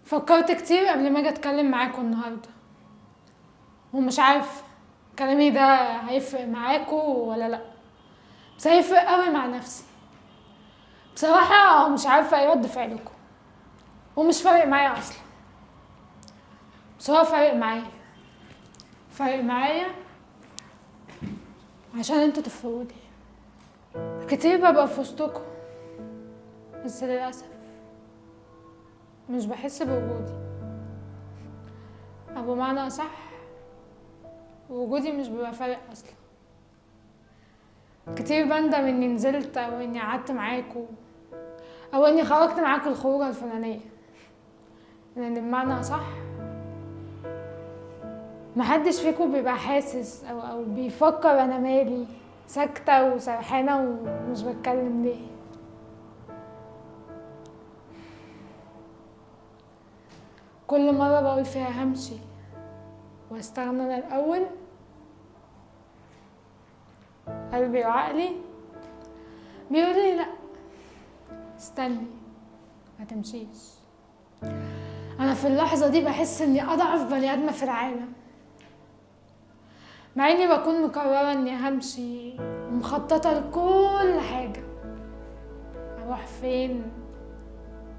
فكرت كتير قبل ما اجي اتكلم معاكم النهارده، ومش عارفه كلامي ده هيفرق معاكم ولا لا، بس هيفرق قوي مع نفسي. بصراحه مش عارفه ايه رد فعلكم، ومش فارق معايا اصلا. بس هو فارق معايا عشان انتوا تفرقولي. كتير ببقى في وسطكم، بس للاسف مش بحس بوجودي، او بمعنى اصح وجودي مش بيبقى فارق اصلا. كتير بندم اني نزلت او اني قعدت معاكم او اني خرجت معاكم الخروجه الفلانيه، لان بمعنى اصح محدش فيكم بيبقى حاسس او بيفكر انا مالي ساكته وسرحانه ومش بتكلم ليه. كل مره بقول فيها همشي واستغنى انا الاول، قلبي وعقلي بيقول لي لا، استني ما تمشيش. انا في اللحظه دي بحس اني اضعف بني ادمه في العالم، مع اني بكون مقرره اني همشي ومخططه لكل حاجه، اروح فين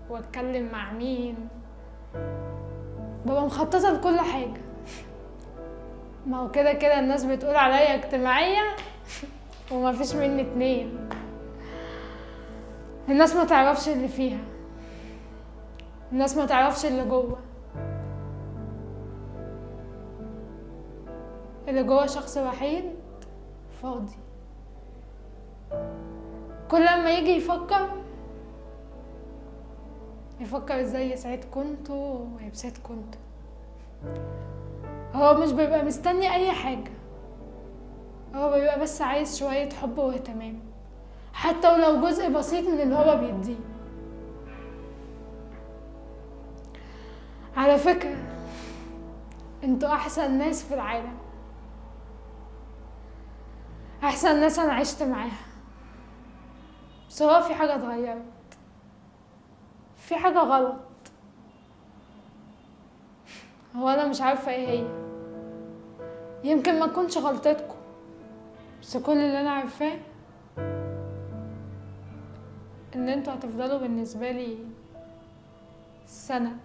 واتكلم مع مين، ببقى مخططه لكل حاجه. ما هو كده كده الناس بتقول عليا اجتماعيه وما فيش مني اتنين. الناس ما تعرفش اللي فيها، الناس ما تعرفش اللي جوه. اللي جوه شخص وحيد فاضي، كل لما يجي يفكر ازاي يسعدكوا انتوا ويبسطكوا انتوا. هو مش بيبقى مستني اي حاجة، هو بيبقى بس عايز شوية حب واهتمام، حتى ولو جزء بسيط من اللي هو بيديه. على فكرة انتوا احسن ناس في العالم، احسن ناس انا عشت معاها. بس هو في حاجة اتغيرت، في حاجة غلط. هو انا مش عارفة ايه هي، يمكن ما تكونش غلطتكم، بس كل اللي انا عارفاه ان انتوا هتفضلوا بالنسبة لي سند.